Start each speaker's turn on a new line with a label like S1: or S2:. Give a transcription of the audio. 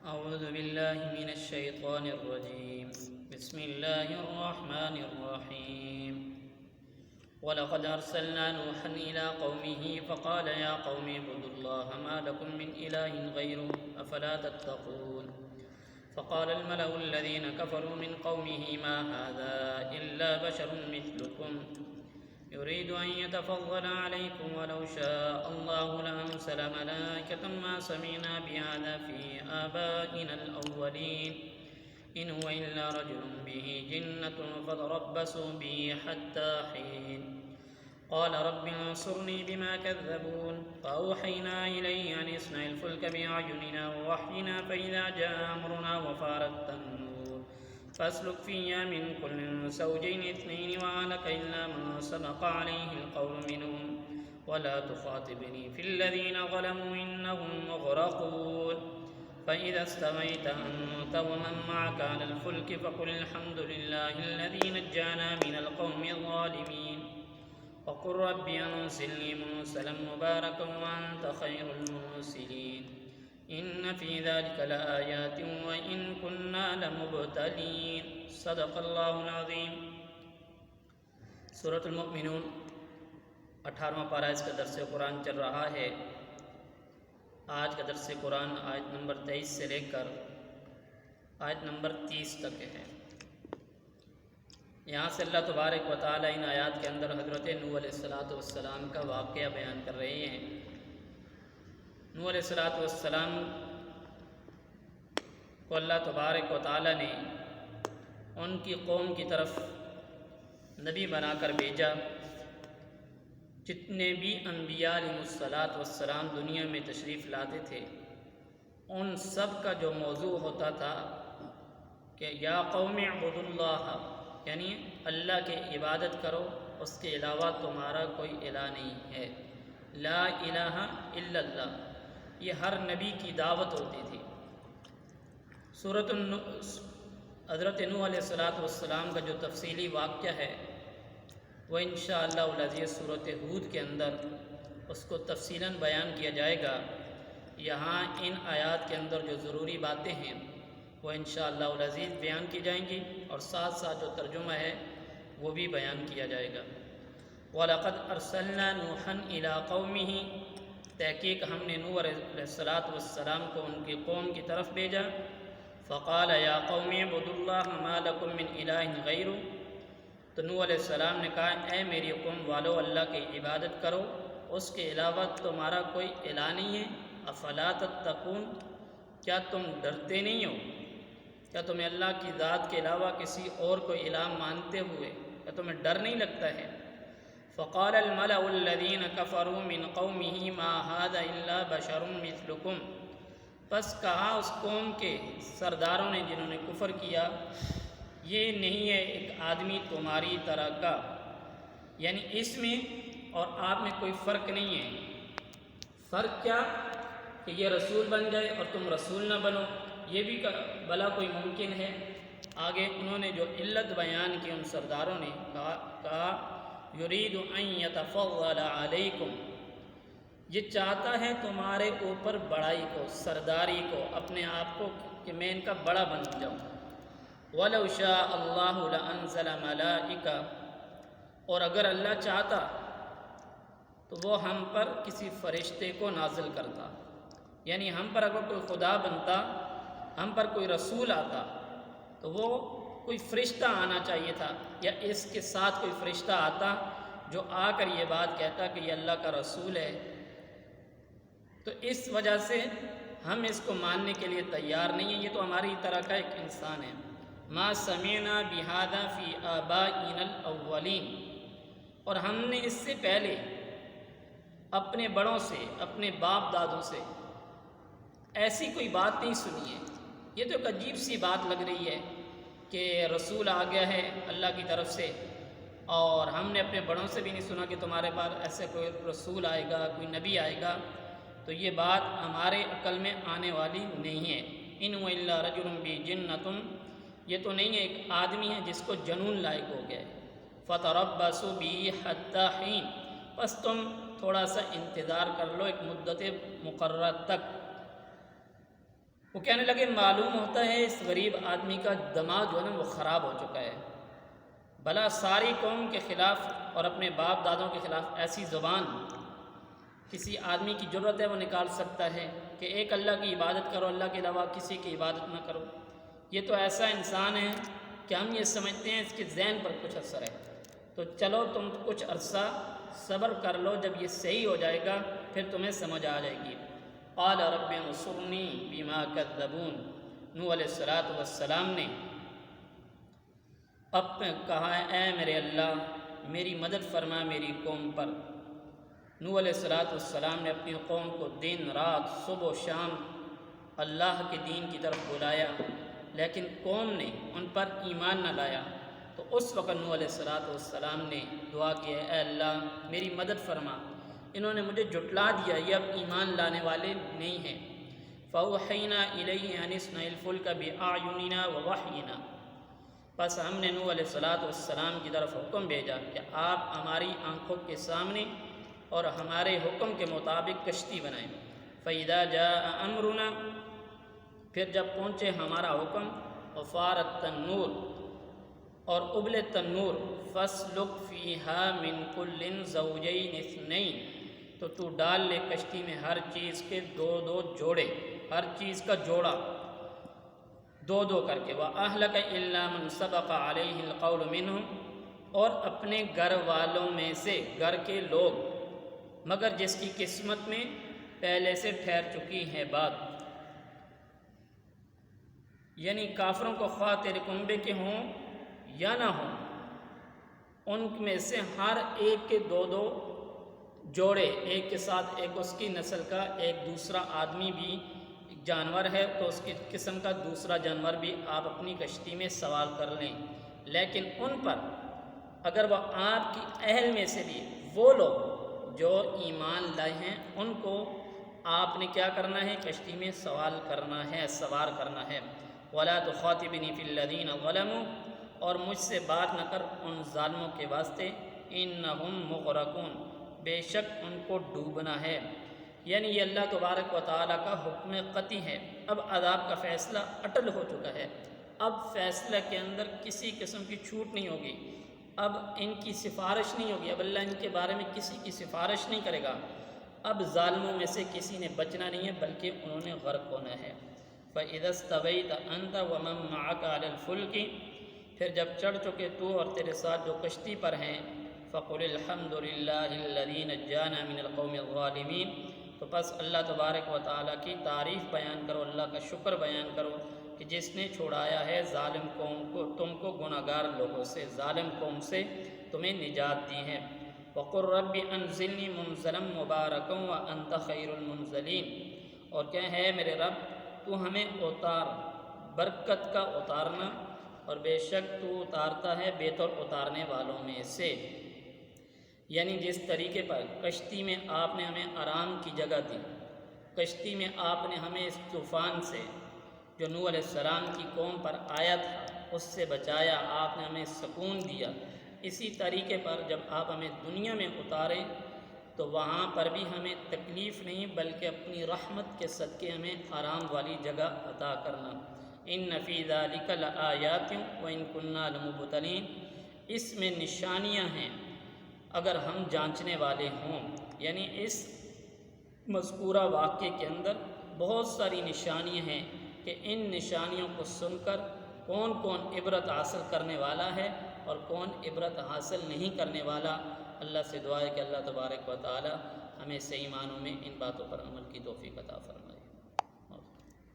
S1: أعوذ بالله من الشيطان الرجيم. بسم الله الرحمن الرحيم. ولقد أرسلنا نوحا إلى قومه فقال يا قوم اعبدوا الله ما لكم من إله غيره أفلا تتقون. فقال الملأ الذين كفروا من قومه ما هذا إلا بشر مثلكم يريد أن يتفضل عليكم ولو شاء الله لأنزل ملائكة ما سمعنا بهذا في آبائنا الأولين إن هو إلا رجل به جنة فتربصوا به حتى حين. قال رب انصرني بما كذبون. فأوحينا إليه أن اصنع الفلك بأعيننا ووحينا فإذا جاء أمرنا وفارت النور فاسلك فيها من كل زوجين اثنين وأهلك إلا من سبق عليه القول منهم ولا تخاطبني في الذين ظلموا إنهم مغرقون. فإذا استويت أنت ومن معك على الفلك فقل الحمد لله الذي نجانا من القوم الظالمين وقل رب أنزلني منزلا مباركا وأنت خير المنزلين إن في ذلك لآيات وإن كنا لمبتلين. صدق اللہ العظیم. سورۃ المؤمنون 18واں پارہ اس کا درس قرآن چل رہا ہے. آج کا درس قرآن آیت نمبر 23 سے لے کر آیت نمبر 30 تک ہے. یہاں سے اللہ تبارک و تعالیٰ ان آیات کے اندر حضرت نوح علیہ السلام کا واقعہ بیان کر رہے ہیں. نوح علیہ السلام کو اللہ تبارک و تعالیٰ نے ان کی قوم کی طرف نبی بنا کر بھیجا. جتنے بھی انبیاء علیہ السلام دنیا میں تشریف لاتے تھے ان سب کا جو موضوع ہوتا تھا کہ یا قوم اعبدوا اللہ، یعنی اللہ کی عبادت کرو، اس کے علاوہ تمہارا کوئی الہ نہیں ہے. لا الہ الا اللہ، یہ ہر نبی کی دعوت ہوتی تھی. حضرت نوح علیہ السلام کا جو تفصیلی واقعہ ہے وہ انشاءاللہ العزیز سورۃ ہود کے اندر اس کو تفصیلاً بیان کیا جائے گا. یہاں ان آیات کے اندر جو ضروری باتیں ہیں وہ انشاءاللہ العزیز بیان کی جائیں گی اور ساتھ ساتھ جو ترجمہ ہے وہ بھی بیان کیا جائے گا. وَلَقَدْ أَرْسَلْنَا نُوحًا إِلَىٰ قَوْمِهِ، تحقیق ہم نے نوح علیہ السلام کو ان کی قوم کی طرف بھیجا. فقال یا قوم اعبدوا اللہ ما لکم من الہ غیرہ، تو نوح علیہ السلام نے کہا اے میری قوم والو اللہ کی عبادت کرو، اس کے علاوہ تمہارا کوئی الہ نہیں ہے. افلا تتقون، کیا تم ڈرتے نہیں ہو؟ کیا تمہیں اللہ کی ذات کے علاوہ کسی اور کو الہ مانتے ہوئے کیا تمہیں ڈر نہیں لگتا ہے؟ فقال الملأ الذين كفروا من قومه ما هذا الا بشر مثلكم، پس کہا اس قوم کے سرداروں نے جنہوں نے کفر کیا یہ نہیں ہے ایک آدمی تمہاری طرح کا، یعنی اس میں اور آپ میں کوئی فرق نہیں ہے. فرق کیا کہ یہ رسول بن جائے اور تم رسول نہ بنو، یہ بھی بلا کوئی ممکن ہے. آگے انہوں نے جو علت بیان کی ان سرداروں نے کہا یرید ان یتفضل علیکم، یہ چاہتا ہے تمہارے اوپر بڑائی کو، سرداری کو، اپنے آپ کو کہ میں ان کا بڑا بن جاؤں. وَلَوْ شَاءَ اللَّهُ لَأَنزَلَ مَلَائِكَةً، اور اگر اللہ چاہتا تو وہ ہم پر کسی فرشتے کو نازل کرتا. یعنی ہم پر اگر کوئی خدا بنتا، ہم پر کوئی رسول آتا تو وہ کوئی فرشتہ آنا چاہیے تھا، یا اس کے ساتھ کوئی فرشتہ آتا جو آ کر یہ بات کہتا کہ یہ اللہ کا رسول ہے. تو اس وجہ سے ہم اس کو ماننے کے لیے تیار نہیں ہیں، یہ تو ہماری طرح کا ایک انسان ہے. ما سمعنا بہذا فی آبائنا الاولین، اور ہم نے اس سے پہلے اپنے بڑوں سے، اپنے باپ دادوں سے ایسی کوئی بات نہیں سنی ہے. یہ تو ایک عجیب سی بات لگ رہی ہے کہ رسول آ گیا ہے اللہ کی طرف سے، اور ہم نے اپنے بڑوں سے بھی نہیں سنا کہ تمہارے پاس ایسے کوئی رسول آئے گا، کوئی نبی آئے گا. تو یہ بات ہمارے عقل میں آنے والی نہیں ہے. ان هو الا رجل به جنۃ، یہ تو نہیں ہے ایک آدمی ہے جس کو جنون لائق ہو گیا. فتربصوا به حتى حين، بس تم تھوڑا سا انتظار کر لو ایک مدت مقررہ تک. وہ کہنے لگے معلوم ہوتا ہے اس غریب آدمی کا دماغ جو ہے نا وہ خراب ہو چکا ہے، بھلا ساری قوم کے خلاف اور اپنے باپ دادوں کے خلاف ایسی زبان کسی آدمی کی ضرورت ہے وہ نکال سکتا ہے کہ ایک اللہ کی عبادت کرو، اللہ کے علاوہ کسی کی عبادت نہ کرو؟ یہ تو ایسا انسان ہے کہ ہم یہ سمجھتے ہیں اس کے ذہن پر کچھ اثر ہے، تو چلو تم کچھ عرصہ صبر کر لو، جب یہ صحیح ہو جائے گا پھر تمہیں سمجھ آ جائے گی۔ قال رب انصرنی بما کذبون، نوح علیہ السلام نے اب کہا اے میرے اللہ میری مدد فرما میری قوم پر۔ نوح علیہ السلام نے اپنی قوم کو دن رات صبح و شام اللہ کے دین کی طرف بلایا، لیکن قوم نے ان پر ایمان نہ لایا، تو اس وقت نوح علیہ السلام نے دعا کی اے اللہ میری مدد فرما، انہوں نے مجھے جھٹلا دیا، یہ اب ایمان لانے والے نہیں ہیں۔ فَأَوْحَيْنَا إِلَيْهِ أَنِ اصْنَعِ الْفُلْكَ بِأَعْيُنِنَا وَوَحْيِنَا، پس ہم نے نوح علیہ السلام کی طرف حکم بھیجا کہ آپ ہماری آنکھوں کے سامنے اور ہمارے حکم کے مطابق کشتی بنائیں۔ فَإِذَا جَاءَ أَمْرُنَا، پھر جب پہنچے ہمارا حکم، وَفَارَ التَّنُّورُ، اور ابل تنور، فَاسْلُكْ فِيهَا مِنْ كُلٍّ زَوْجَيْنِ اثْنَيْنِ، تو تو ڈال لے کشتی میں ہر چیز کے دو دو جوڑے، ہر چیز کا جوڑا دو دو کر کے، وَأَهْلَكَ إِلَّا مَنْ سَبَقَ عَلَيْهِ الْقَوْلُ مِنْهُمْ، اور اپنے گھر والوں میں سے، گھر کے لوگ، مگر جس کی قسمت میں پہلے سے ٹھہر چکی ہے بات، یعنی کافروں کو خواہ تیرے کنبے کے ہوں یا نہ ہوں، ان میں سے ہر ایک کے دو دو جوڑے، ایک کے ساتھ ایک اس کی نسل کا، ایک دوسرا آدمی بھی جانور ہے تو اس کی قسم کا دوسرا جانور بھی آپ اپنی کشتی میں سوار کر لیں، لیکن ان پر اگر وہ آپ کی اہل میں سے بھی وہ لوگ جو ایمان لائے ہیں ان کو آپ نے کیا کرنا ہے، کشتی میں سوار کرنا ہے۔ وَلَا تُخَاطِبْنِي فِي الَّذِينَ ظَلَمُوا، اور مجھ سے بات نہ کر ان ظالموں کے واسطے، اِنَّهُمْ مُغْرَقُونَ، بے شک ان کو ڈوبنا ہے۔ یعنی یہ اللہ تبارک و تعالیٰ کا حکم قطعی ہے، اب عذاب کا فیصلہ اٹل ہو چکا ہے، اب فیصلہ کے اندر کسی قسم کی چھوٹ نہیں ہوگی، اب ان کی سفارش نہیں ہوگی، اب اللہ ان کے بارے میں کسی کی سفارش نہیں کرے گا، اب ظالموں میں سے کسی نے بچنا نہیں ہے بلکہ انہوں نے غرق ہونا ہے۔ فَإِذَا اسْتَوَيْتَ أَنْتَ وَمَن مَّعَكَ عَلَى الْفُلْكِ، پھر جب چڑھ چکے تو اور تیرے ساتھ جو کشتی پر ہیں، فَقُلِ الْحَمْدُ لِلَّهِ الَّذِي نَجَّانَا مِنَ الْقَوْمِ الظَّالِمِينَ، تو پس اللہ تبارک و تعالیٰ کی تعریف بیان کرو، اللہ کا شکر بیان کرو کہ جس نے چھڑایا ہے ظالم قوم کو، تم کو گناہ گار لوگوں سے، ظالم قوم سے تمہیں نجات دی ہے۔ وَقُلْ رَبِّ أَنزِلْنِي مُنزَلًا مُبَارَكًا وَأَنْتَ خَيْرُ الْمُنزَلِينَ، اور کہ ہے میرے رب تو ہمیں اتار، برکت کا اتارنا، اور بے شک تو اتارتا ہے بہتر اتارنے والوں میں سے۔ یعنی جس طریقے پر کشتی میں آپ نے ہمیں آرام کی جگہ دی، کشتی میں آپ نے ہمیں اس طوفان سے جو نوح علیہ السلام کی قوم پر آیا تھا اس سے بچایا، آپ نے ہمیں سکون دیا، اسی طریقے پر جب آپ ہمیں دنیا میں اتاریں تو وہاں پر بھی ہمیں تکلیف نہیں بلکہ اپنی رحمت کے صدقے ہمیں آرام والی جگہ عطا کرنا۔ إِنَّ فِي ذَلِكَ لَآيَاتٍ وَإِن كُنَّا لَمُبْتَلِينَ، اس میں نشانیاں ہیں اگر ہم جانچنے والے ہوں، یعنی اس مذکورہ واقعے کے اندر بہت ساری نشانیاں ہیں کہ ان نشانیوں کو سن کر کون کون عبرت حاصل کرنے والا ہے اور کون عبرت حاصل نہیں کرنے والا۔ اللہ سے دعا ہے کہ اللہ تبارک و تعالی ہمیں صحیح معنوں میں ان باتوں پر عمل کی توفیق عطا فرمائے۔